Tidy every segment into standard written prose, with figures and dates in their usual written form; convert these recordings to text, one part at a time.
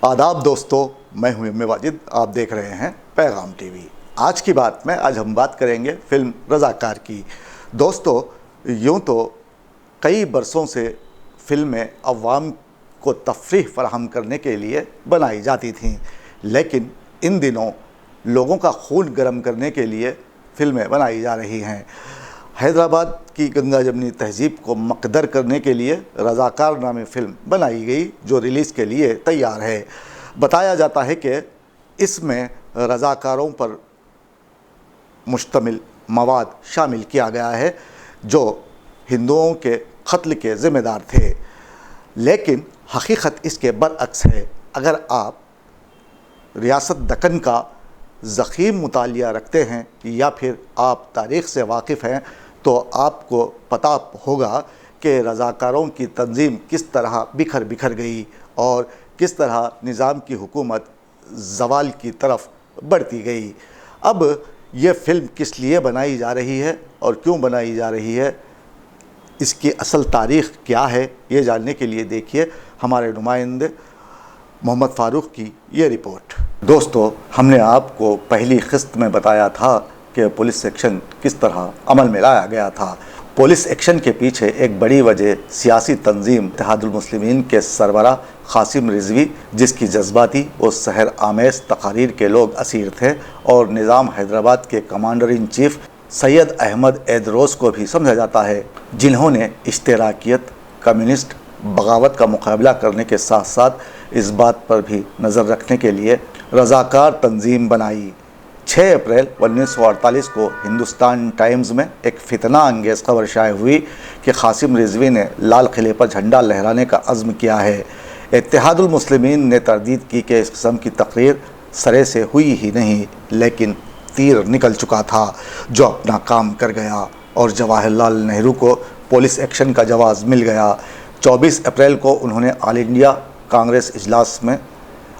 آداب دوستو، میں ہوں ایم واجد، آپ دیکھ رہے ہیں پیغام ٹی وی۔ آج کی بات میں ہم بات کریں گے فلم رضاکار کی۔ دوستو، یوں تو کئی برسوں سے فلمیں عوام کو تفریح فراہم کرنے کے لیے بنائی جاتی تھیں، لیکن ان دنوں لوگوں کا خون گرم کرنے کے لیے فلمیں بنائی جا رہی ہیں۔ حیدرآباد کی گنگا جمنی تہذیب کو مقدر کرنے کے لیے رضاکار نامی فلم بنائی گئی، جو ریلیز کے لیے تیار ہے۔ بتایا جاتا ہے کہ اس میں رضاکاروں پر مشتمل مواد شامل کیا گیا ہے جو ہندوؤں کے قتل کے ذمہ دار تھے، لیکن حقیقت اس کے برعکس ہے۔ اگر آپ ریاست دکن کا ضخیم مطالعہ رکھتے ہیں یا پھر آپ تاریخ سے واقف ہیں تو آپ کو پتہ ہوگا کہ رضاکاروں کی تنظیم کس طرح بکھر گئی اور کس طرح نظام کی حکومت زوال کی طرف بڑھتی گئی۔ اب یہ فلم کس لیے بنائی جا رہی ہے اور کیوں بنائی جا رہی ہے، اس کی اصل تاریخ کیا ہے، یہ جاننے کے لیے دیکھیے ہمارے نمائندے محمد فاروق کی یہ رپورٹ۔ دوستو، ہم نے آپ کو پہلی قسط میں بتایا تھا کہ پولیس ایکشن کس طرح عمل میں لایا گیا تھا۔ پولیس ایکشن کے پیچھے ایک بڑی وجہ سیاسی تنظیم اتحاد المسلمین کے سربراہ قاسم رضوی، جس کی جذباتی و سحر آمیز تقاریر کے لوگ اسیر تھے، اور نظام حیدرآباد کے کمانڈر ان چیف سید احمد ایدروس کو بھی سمجھا جاتا ہے، جنہوں نے اشتراکیت، کمیونسٹ بغاوت کا مقابلہ کرنے کے ساتھ ساتھ اس بات پر بھی نظر رکھنے کے لیے رضاکار تنظیم بنائی۔ 6 اپریل 1948 کو ہندوستان ٹائمز میں ایک فتنہ انگیز خبر شائع ہوئی کہ قاسم رضوی نے لال قلعے پر جھنڈا لہرانے کا عزم کیا ہے۔ اتحاد المسلمین نے تردید کی کہ اس قسم کی تقریر سرے سے ہوئی ہی نہیں، لیکن تیر نکل چکا تھا جو اپنا کام کر گیا، اور جواہر لال نہرو کو پولیس ایکشن کا جواز مل گیا۔ 24 اپریل کو انہوں نے آل انڈیا کانگریس اجلاس میں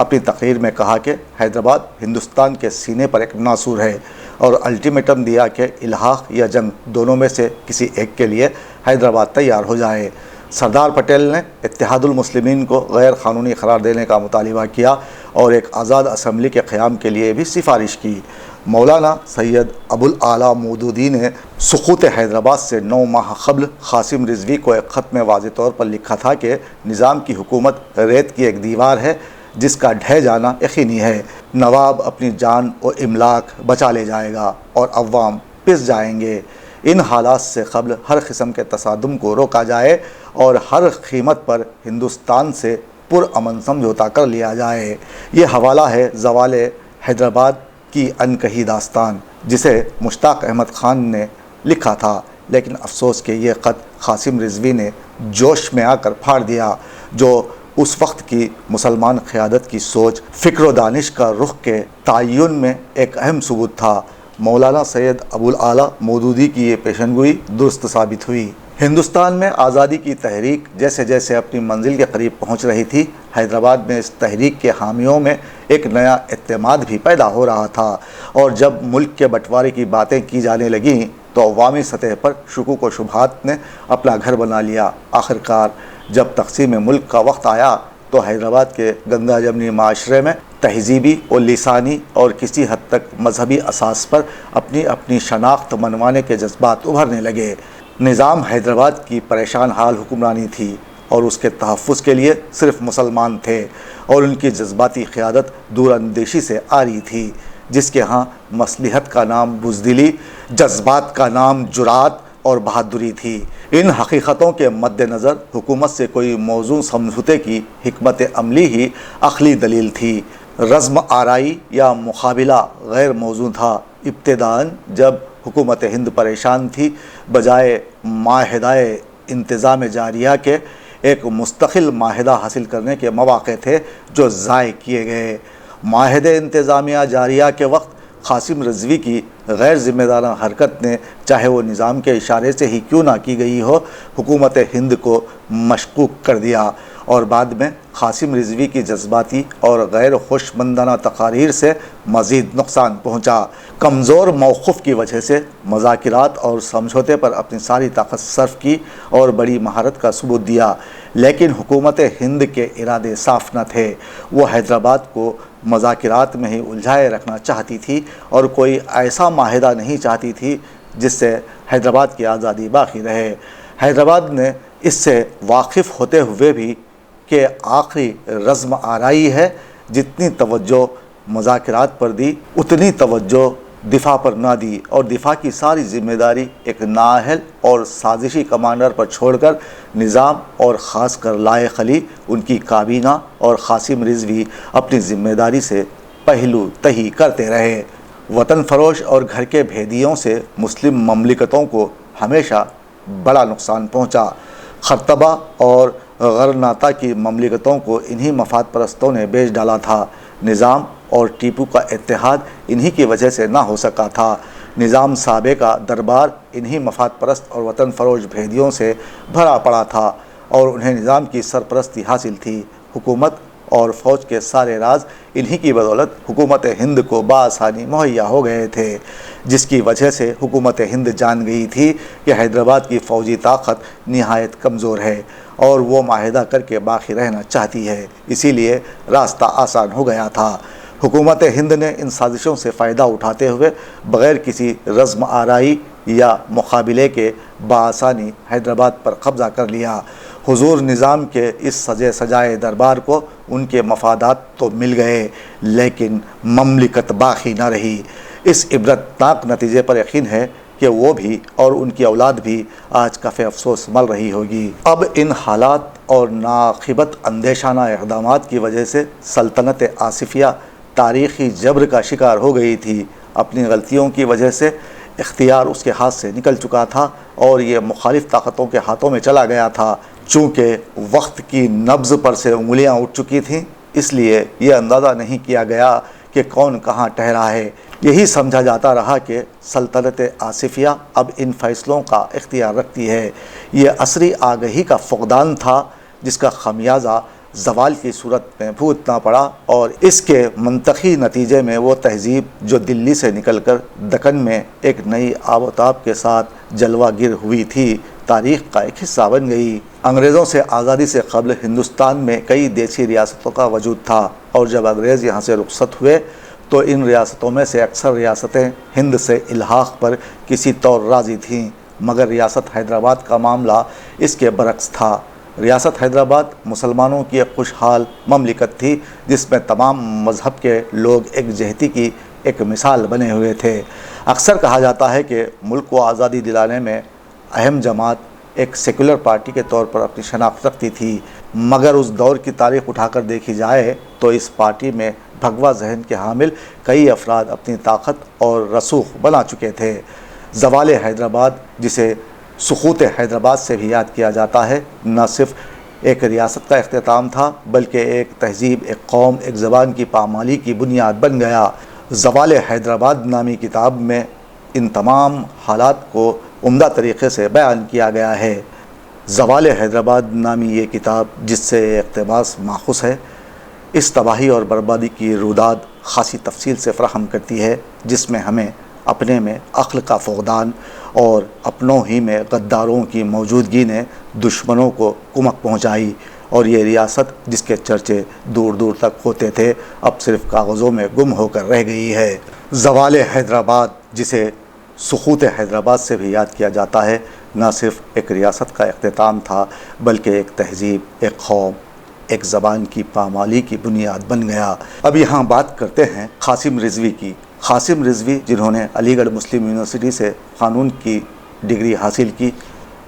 اپنی تقریر میں کہا کہ حیدرآباد ہندوستان کے سینے پر ایک ناسور ہے، اور الٹیمیٹم دیا کہ الحاق یا جنگ دونوں میں سے کسی ایک کے لیے حیدرآباد تیار ہو جائے۔ سردار پٹیل نے اتحاد المسلمین کو غیر قانونی قرار دینے کا مطالبہ کیا اور ایک آزاد اسمبلی کے قیام کے لیے بھی سفارش کی۔ مولانا سید ابوالعلا مودودی نے سقوط حیدرآباد سے 9 ماہ قبل قاسم رضوی کو ایک خط میں واضح طور پر لکھا تھا کہ نظام کی حکومت ریت کی ایک دیوار ہے جس کا ڈھہ جانا یقینی ہے۔ نواب اپنی جان و املاک بچا لے جائے گا اور عوام پس جائیں گے۔ ان حالات سے قبل ہر قسم کے تصادم کو روکا جائے اور ہر قیمت پر ہندوستان سے پرامن سمجھوتا کر لیا جائے۔ یہ حوالہ ہے زوال حیدرآباد کی انکہی داستان، جسے مشتاق احمد خان نے لکھا تھا، لیکن افسوس کہ یہ خط قاسم رضوی نے جوش میں آ کر پھاڑ دیا، جو اس وقت کی مسلمان قیادت کی سوچ، فکر و دانش کا رخ کے تعین میں ایک اہم ثبوت تھا۔ مولانا سید ابوالعلا مودودی کی یہ پیشن گوئی درست ثابت ہوئی۔ ہندوستان میں آزادی کی تحریک جیسے جیسے اپنی منزل کے قریب پہنچ رہی تھی، حیدرآباد میں اس تحریک کے حامیوں میں ایک نیا اعتماد بھی پیدا ہو رہا تھا، اور جب ملک کے بٹوارے کی باتیں کی جانے لگیں تو عوامی سطح پر شکوک و شبہات نے اپنا گھر بنا لیا۔ آخرکار جب تقسیم ملک کا وقت آیا تو حیدرآباد کے گنگا جمنی معاشرے میں تہذیبی و لسانی اور کسی حد تک مذہبی اساس پر اپنی اپنی شناخت منوانے کے جذبات ابھرنے لگے۔ نظام حیدرآباد کی پریشان حال حکمرانی تھی، اور اس کے تحفظ کے لیے صرف مسلمان تھے، اور ان کی جذباتی قیادت دور اندیشی سے آری تھی، جس کے ہاں مصلحت کا نام بزدلی، جذبات کا نام جرات اور بہادری تھی۔ ان حقیقتوں کے مد نظر حکومت سے کوئی موزوں سمجھوتے کی حکمت عملی ہی عقلی دلیل تھی۔ رزم آرائی یا مقابلہ غیر موزوں تھا۔ ابتداً جب حکومت ہند پریشان تھی، بجائے معاہدہ انتظام جاریہ کے ایک مستقل معاہدہ حاصل کرنے کے مواقع تھے جو ضائع کیے گئے۔ معاہدہ انتظامیہ جاریہ کے وقت قاسم رضوی کی غیر ذمہ دارانہ حرکت نے، چاہے وہ نظام کے اشارے سے ہی کیوں نہ کی گئی ہو، حکومت ہند کو مشکوک کر دیا، اور بعد میں قاسم رضوی کی جذباتی اور غیر خوشمندانہ تقاریر سے مزید نقصان پہنچا۔ کمزور موقف کی وجہ سے مذاکرات اور سمجھوتے پر اپنی ساری طاقت صرف کی اور بڑی مہارت کا ثبوت دیا، لیکن حکومت ہند کے ارادے صاف نہ تھے۔ وہ حیدرآباد کو مذاکرات میں ہی الجھائے رکھنا چاہتی تھی اور کوئی ایسا معاہدہ نہیں چاہتی تھی جس سے حیدرآباد کی آزادی باقی رہے۔ حیدرآباد نے اس سے واقف ہوتے ہوئے بھی کہ آخری رزم آرائی ہے، جتنی توجہ مذاکرات پر دی اتنی توجہ دفاع پر نہ دی، اور دفاع کی ساری ذمہ داری ایک نااہل اور سازشی کمانڈر پر چھوڑ کر نظام اور خاص کر لائق علی، ان کی کابینہ اور قاسم رضوی اپنی ذمہ داری سے پہلو تہی کرتے رہے۔ وطن فروش اور گھر کے بھیدیوں سے مسلم مملکتوں کو ہمیشہ بڑا نقصان پہنچا۔ خرطبہ اور غرناطہ کی مملکتوں کو انہی مفاد پرستوں نے بیچ ڈالا تھا۔ نظام اور ٹیپو کا اتحاد انہی کی وجہ سے نہ ہو سکا تھا۔ نظام سابق کا دربار انہی مفاد پرست اور وطن فروش بھیدیوں سے بھرا پڑا تھا اور انہیں نظام کی سرپرستی حاصل تھی۔ حکومت اور فوج کے سارے راز انہی کی بدولت حکومت ہند کو بآسانی مہیا ہو گئے تھے، جس کی وجہ سے حکومت ہند جان گئی تھی کہ حیدرآباد کی فوجی طاقت نہایت کمزور ہے اور وہ معاہدہ کر کے باقی رہنا چاہتی ہے، اسی لیے راستہ آسان ہو گیا تھا۔ حکومت ہند نے ان سازشوں سے فائدہ اٹھاتے ہوئے بغیر کسی رزم آرائی یا مقابلے کے بآسانی حیدرآباد پر قبضہ کر لیا۔ حضور نظام کے اس سجے سجائے دربار کو ان کے مفادات تو مل گئے، لیکن مملکت باقی نہ رہی۔ اس عبرتناک نتیجے پر یقین ہے کہ وہ بھی اور ان کی اولاد بھی آج کف افسوس مل رہی ہوگی۔ اب ان حالات اور ناقابت اندیشانہ اقدامات کی وجہ سے سلطنت آصفیہ تاریخی جبر کا شکار ہو گئی تھی۔ اپنی غلطیوں کی وجہ سے اختیار اس کے ہاتھ سے نکل چکا تھا اور یہ مخالف طاقتوں کے ہاتھوں میں چلا گیا تھا۔ چونکہ وقت کی نبض پر سے انگلیاں اٹھ چکی تھیں، اس لیے یہ اندازہ نہیں کیا گیا کہ کون کہاں ٹھہرا ہے۔ یہی سمجھا جاتا رہا کہ سلطنت آصفیہ اب ان فیصلوں کا اختیار رکھتی ہے۔ یہ عصری آگہی کا فقدان تھا جس کا خمیازہ زوال کی صورت میں بھگتنا پڑا، اور اس کے منطقی نتیجے میں وہ تہذیب جو دلی سے نکل کر دکن میں ایک نئی آب و تاب کے ساتھ جلوہ گر ہوئی تھی، تاریخ کا ایک حصہ بن گئی۔ انگریزوں سے آزادی سے قبل ہندوستان میں کئی دیسی ریاستوں کا وجود تھا، اور جب انگریز یہاں سے رخصت ہوئے تو ان ریاستوں میں سے اکثر ریاستیں ہند سے الحاق پر کسی طور راضی تھیں، مگر ریاست حیدرآباد کا معاملہ اس کے برعکس تھا۔ ریاست حیدرآباد مسلمانوں کی ایک خوشحال مملکت تھی جس میں تمام مذہب کے لوگ ایک جہتی کی ایک مثال بنے ہوئے تھے۔ اکثر کہا جاتا ہے کہ ملک کو آزادی دلانے میں اہم جماعت ایک سیکولر پارٹی کے طور پر اپنی شناخت رکھتی تھی، مگر اس دور کی تاریخ اٹھا کر دیکھی جائے تو اس پارٹی میں بھگوا ذہن کے حامل کئی افراد اپنی طاقت اور رسوخ بنا چکے تھے۔ زوال حیدرآباد، جسے سقوط حیدرآباد سے بھی یاد کیا جاتا ہے، نہ صرف ایک ریاست کا اختتام تھا بلکہ ایک تہذیب، ایک قوم، ایک زبان کی پامالی کی بنیاد بن گیا۔ زوال حیدرآباد نامی کتاب میں ان تمام حالات کو عمدہ طریقے سے بیان کیا گیا ہے۔ زوال حیدرآباد نامی یہ کتاب جس سے اقتباس ماخوذ ہے، اس تباہی اور بربادی کی روداد خاصی تفصیل سے فراہم کرتی ہے، جس میں ہمیں اپنے میں عقل کا فقدان اور اپنوں ہی میں غداروں کی موجودگی نے دشمنوں کو کمک پہنچائی، اور یہ ریاست جس کے چرچے دور دور تک ہوتے تھے اب صرف کاغذوں میں گم ہو کر رہ گئی ہے۔ زوال حیدرآباد، جسے سقوط حیدرآباد سے بھی یاد کیا جاتا ہے، نہ صرف ایک ریاست کا اختتام تھا بلکہ ایک تہذیب، ایک قوم، ایک زبان کی پامالی کی بنیاد بن گیا۔ اب یہاں بات کرتے ہیں قاسم رضوی کی۔ قاسم رضوی، جنہوں نے علی گڑھ مسلم یونیورسٹی سے قانون کی ڈگری حاصل کی،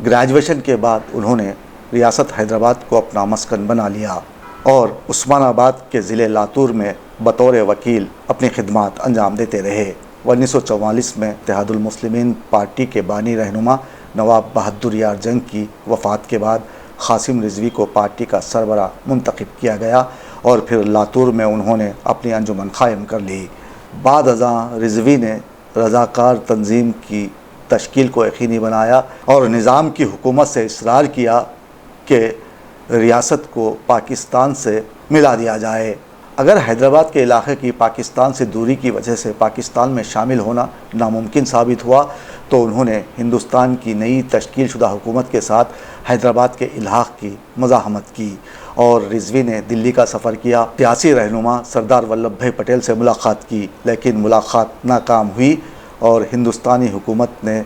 گریجویشن کے بعد انہوں نے ریاست حیدرآباد کو اپنا مسکن بنا لیا اور عثمان آباد کے ضلع لاتور میں بطور وکیل اپنی خدمات انجام دیتے رہے۔ 1944 میں اتحاد المسلمین پارٹی کے بانی رہنما نواب بہادر یار جنگ کی وفات کے بعد قاسم رضوی کو پارٹی کا سربراہ منتخب کیا گیا اور پھر لاتور میں انہوں نے اپنی انجمن قائم کر لی۔ بعد ازاں رضوی نے رضاکار تنظیم کی تشکیل کو یقینی بنایا اور نظام کی حکومت سے اصرار کیا کہ ریاست کو پاکستان سے ملا دیا جائے۔ اگر حیدرآباد کے علاقے کی پاکستان سے دوری کی وجہ سے پاکستان میں شامل ہونا ناممکن ثابت ہوا تو انہوں نے ہندوستان کی نئی تشکیل شدہ حکومت کے ساتھ حیدرآباد کے الحاق کی مزاحمت کی اور رضوی نے دلی کا سفر کیا۔ سیاسی رہنما سردار ولبھ بھائی پٹیل سے ملاقات کی، لیکن ملاقات ناکام ہوئی اور ہندوستانی حکومت نے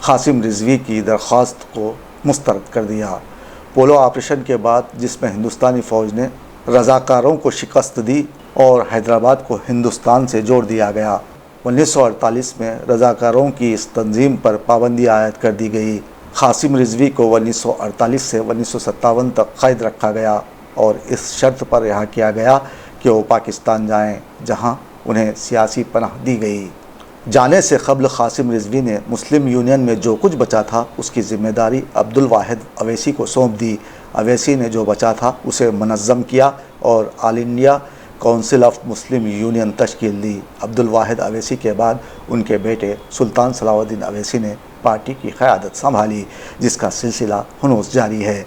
قاسم رضوی کی درخواست کو مسترد کر دیا۔ پولو آپریشن کے بعد، جس میں ہندوستانی فوج نے رضاکاروں کو شکست دی اور حیدرآباد کو ہندوستان سے جوڑ دیا گیا، 1948 میں رضاکاروں کی اس تنظیم پر پابندی عائد کر دی گئی۔ قاسم رضوی کو 1948 سے 1957 تک قید رکھا گیا اور اس شرط پر رہا کیا گیا کہ وہ پاکستان جائیں، جہاں انہیں سیاسی پناہ دی گئی۔ جانے سے قبل قاسم رضوی نے مسلم یونین میں جو کچھ بچا تھا اس کی ذمہ داری عبدالواحد اویسی کو سونپ دی۔ اویسی نے جو بچا تھا اسے منظم کیا اور all India council of Muslim union تشکیل دی۔ عبدالواحد اویسی کے بعد ان کے بیٹے سلطان صلاح الدین اویسی نے پارٹی کی قیادت سنبھالی، جس کا سلسلہ ہنوز جاری ہے۔